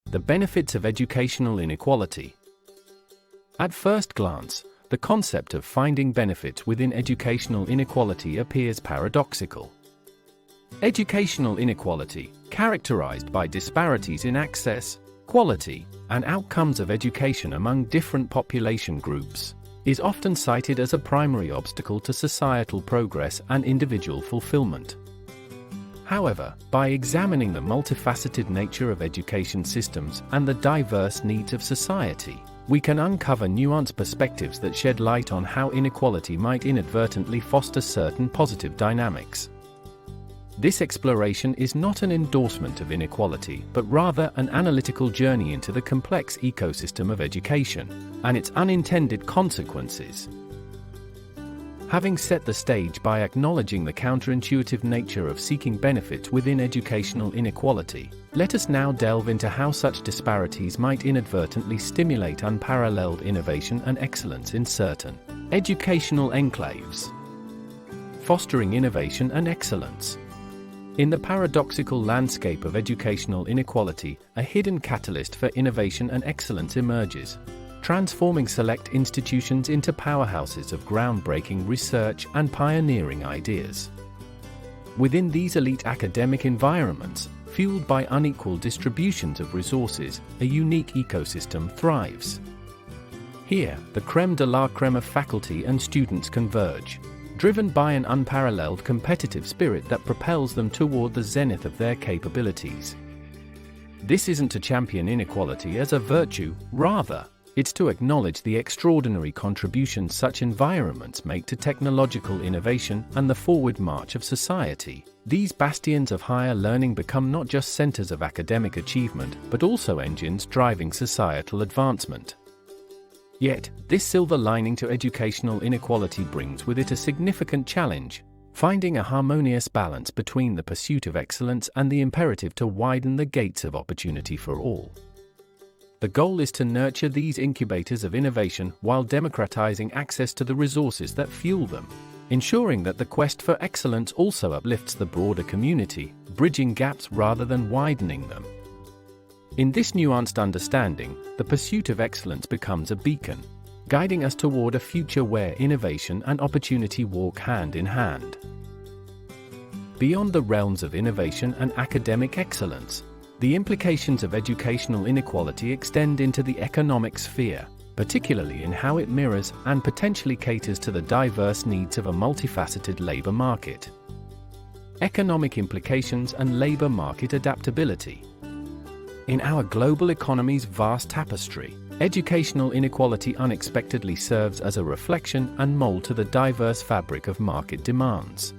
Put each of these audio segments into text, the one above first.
The benefits of educational inequality. At first glance, the concept of finding benefits within educational inequality appears paradoxical. Educational inequality, characterized by disparities in access, quality, and outcomes of education among different population groups, is often cited as a primary obstacle to societal progress and individual fulfillment. However, by examining the multifaceted nature of education systems and the diverse needs of society, we can uncover nuanced perspectives that shed light on how inequality might inadvertently foster certain positive dynamics. This exploration is not an endorsement of inequality, but rather an analytical journey into the complex ecosystem of education and its unintended consequences. Having set the stage by acknowledging the counterintuitive nature of seeking benefits within educational inequality, let us now delve into how such disparities might inadvertently stimulate unparalleled innovation and excellence in certain educational enclaves. Fostering innovation and excellence. In the paradoxical landscape of educational inequality, a hidden catalyst for innovation and excellence emerges, transforming select institutions into powerhouses of groundbreaking research and pioneering ideas. Within these elite academic environments, fueled by unequal distributions of resources, a unique ecosystem thrives. Here, the crème de la crème of faculty and students converge, driven by an unparalleled competitive spirit that propels them toward the zenith of their capabilities. This isn't to champion inequality as a virtue, rather, it's to acknowledge the extraordinary contributions such environments make to technological innovation and the forward march of society. These bastions of higher learning become not just centers of academic achievement, but also engines driving societal advancement. Yet, this silver lining to educational inequality brings with it a significant challenge: finding a harmonious balance between the pursuit of excellence and the imperative to widen the gates of opportunity for all. The goal is to nurture these incubators of innovation while democratizing access to the resources that fuel them, ensuring that the quest for excellence also uplifts the broader community, bridging gaps rather than widening them. In this nuanced understanding, the pursuit of excellence becomes a beacon, guiding us toward a future where innovation and opportunity walk hand in hand. Beyond the realms of innovation and academic excellence, the implications of educational inequality extend into the economic sphere, particularly in how it mirrors and potentially caters to the diverse needs of a multifaceted labor market. Economic implications and labor market adaptability. In our global economy's vast tapestry, educational inequality unexpectedly serves as a reflection and mold to the diverse fabric of market demands.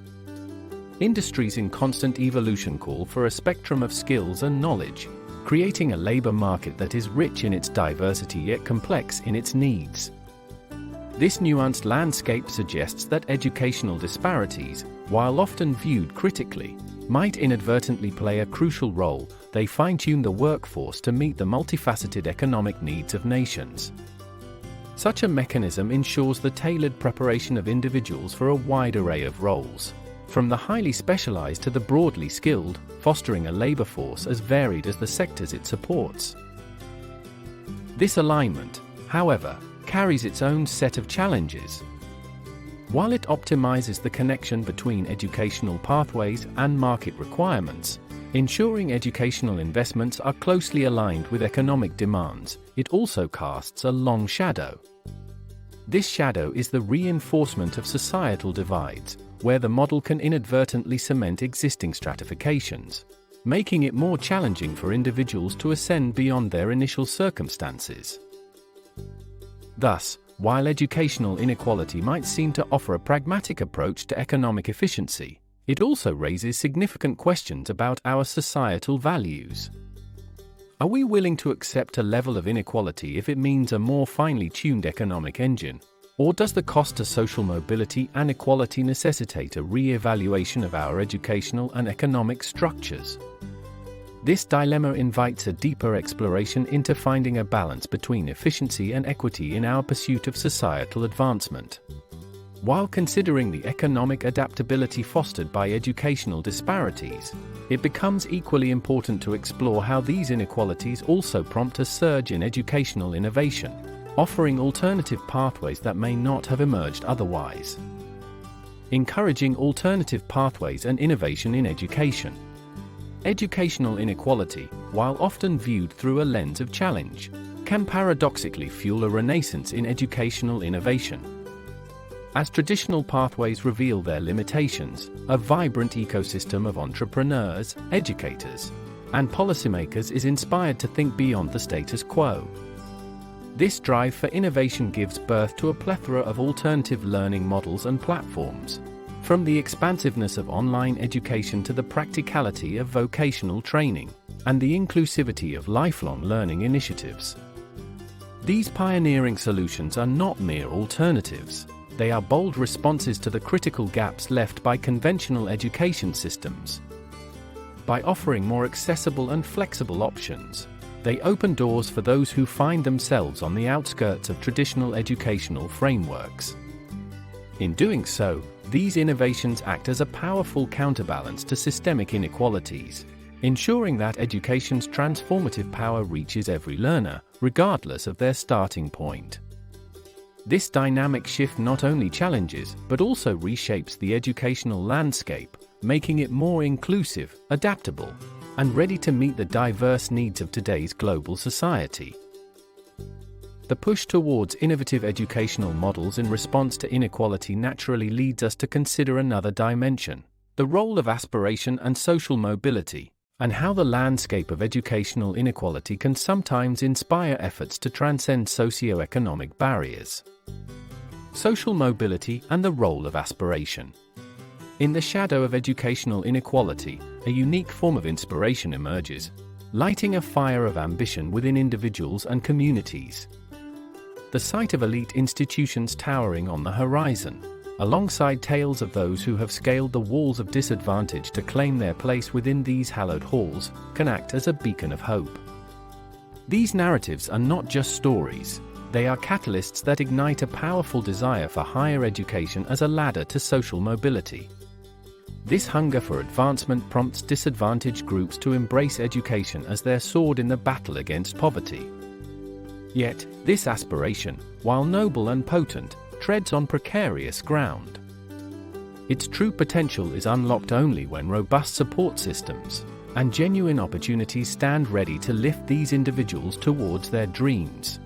Industries in constant evolution call for a spectrum of skills and knowledge, creating a labor market that is rich in its diversity yet complex in its needs. This nuanced landscape suggests that educational disparities, while often viewed critically, might inadvertently play a crucial role. They fine-tune the workforce to meet the multifaceted economic needs of nations. Such a mechanism ensures the tailored preparation of individuals for a wide array of roles, from the highly specialized to the broadly skilled, fostering a labor force as varied as the sectors it supports. This alignment, however, carries its own set of challenges. While it optimizes the connection between educational pathways and market requirements, ensuring educational investments are closely aligned with economic demands, it also casts a long shadow. This shadow is the reinforcement of societal divides, where the model can inadvertently cement existing stratifications, making it more challenging for individuals to ascend beyond their initial circumstances. Thus, while educational inequality might seem to offer a pragmatic approach to economic efficiency, it also raises significant questions about our societal values. Are we willing to accept a level of inequality if it means a more finely tuned economic engine? Or does the cost to social mobility and equality necessitate a re-evaluation of our educational and economic structures? This dilemma invites a deeper exploration into finding a balance between efficiency and equity in our pursuit of societal advancement. While considering the economic adaptability fostered by educational disparities, it becomes equally important to explore how these inequalities also prompt a surge in educational innovation, offering alternative pathways that may not have emerged otherwise. Encouraging alternative pathways and innovation in education. Educational inequality, while often viewed through a lens of challenge, can paradoxically fuel a renaissance in educational innovation. As traditional pathways reveal their limitations, a vibrant ecosystem of entrepreneurs, educators, and policymakers is inspired to think beyond the status quo. This drive for innovation gives birth to a plethora of alternative learning models and platforms, from the expansiveness of online education to the practicality of vocational training, and the inclusivity of lifelong learning initiatives. These pioneering solutions are not mere alternatives. They are bold responses to the critical gaps left by conventional education systems. By offering more accessible and flexible options, they open doors for those who find themselves on the outskirts of traditional educational frameworks. In doing so, these innovations act as a powerful counterbalance to systemic inequalities, ensuring that education's transformative power reaches every learner, regardless of their starting point. This dynamic shift not only challenges, but also reshapes the educational landscape, making it more inclusive, adaptable, and ready to meet the diverse needs of today's global society. The push towards innovative educational models in response to inequality naturally leads us to consider another dimension: the role of aspiration and social mobility, and how the landscape of educational inequality can sometimes inspire efforts to transcend socio-economic barriers. Social mobility and the role of aspiration. In the shadow of educational inequality, a unique form of inspiration emerges, lighting a fire of ambition within individuals and communities. The sight of elite institutions towering on the horizon, alongside tales of those who have scaled the walls of disadvantage to claim their place within these hallowed halls, can act as a beacon of hope. These narratives are not just stories. They are catalysts that ignite a powerful desire for higher education as a ladder to social mobility. This hunger for advancement prompts disadvantaged groups to embrace education as their sword in the battle against poverty. Yet, this aspiration, while noble and potent, treads on precarious ground. Its true potential is unlocked only when robust support systems and genuine opportunities stand ready to lift these individuals towards their dreams.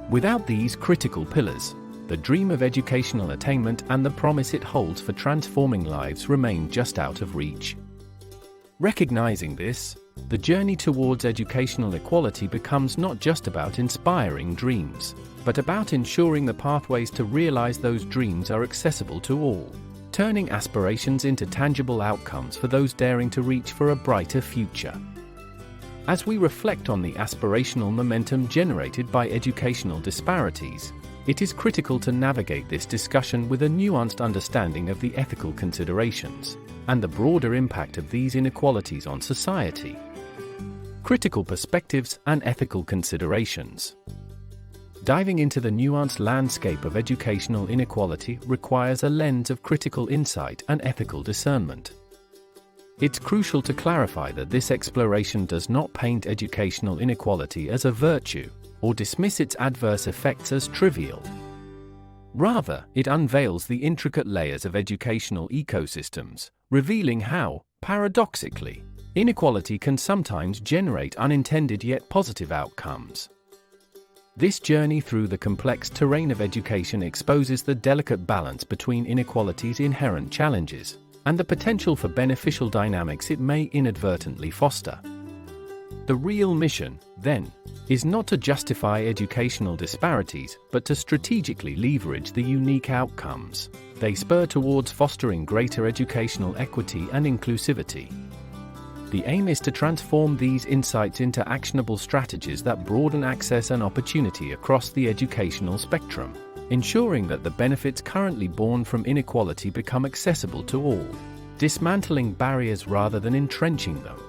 Without these critical pillars, the dream of educational attainment and the promise it holds for transforming lives remain just out of reach. Recognizing this, the journey towards educational equality becomes not just about inspiring dreams, but about ensuring the pathways to realize those dreams are accessible to all, turning aspirations into tangible outcomes for those daring to reach for a brighter future. As we reflect on the aspirational momentum generated by educational disparities, it is critical to navigate this discussion with a nuanced understanding of the ethical considerations and the broader impact of these inequalities on society. Critical perspectives and ethical considerations. Diving into the nuanced landscape of educational inequality requires a lens of critical insight and ethical discernment. It's crucial to clarify that this exploration does not paint educational inequality as a virtue, or dismiss its adverse effects as trivial. Rather, it unveils the intricate layers of educational ecosystems, revealing how, paradoxically, inequality can sometimes generate unintended yet positive outcomes. This journey through the complex terrain of education exposes the delicate balance between inequality's inherent challenges and the potential for beneficial dynamics it may inadvertently foster. The real mission, then, is not to justify educational disparities, but to strategically leverage the unique outcomes they spur towards fostering greater educational equity and inclusivity. The aim is to transform these insights into actionable strategies that broaden access and opportunity across the educational spectrum, ensuring that the benefits currently born from inequality become accessible to all, dismantling barriers rather than entrenching them.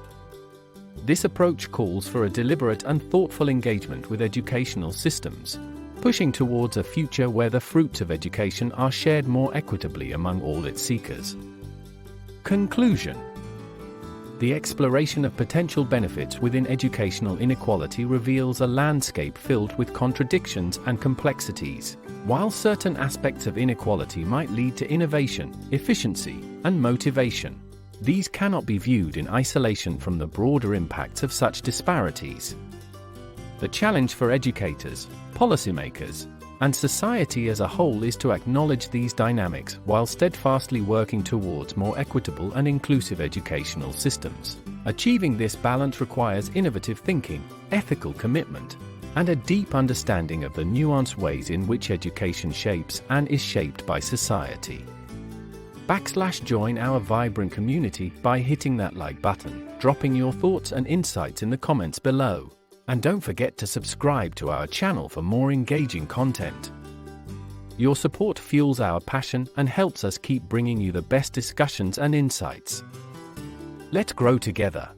This approach calls for a deliberate and thoughtful engagement with educational systems, pushing towards a future where the fruits of education are shared more equitably among all its seekers. Conclusion. The exploration of potential benefits within educational inequality reveals a landscape filled with contradictions and complexities. While certain aspects of inequality might lead to innovation, efficiency, and motivation, these cannot be viewed in isolation from the broader impacts of such disparities. The challenge for educators, policymakers, and society as a whole is to acknowledge these dynamics while steadfastly working towards more equitable and inclusive educational systems. Achieving this balance requires innovative thinking, ethical commitment, and a deep understanding of the nuanced ways in which education shapes and is shaped by society. Join our vibrant community by hitting that like button, dropping your thoughts and insights in the comments below. And don't forget to subscribe to our channel for more engaging content. Your support fuels our passion and helps us keep bringing you the best discussions and insights. Let's grow together.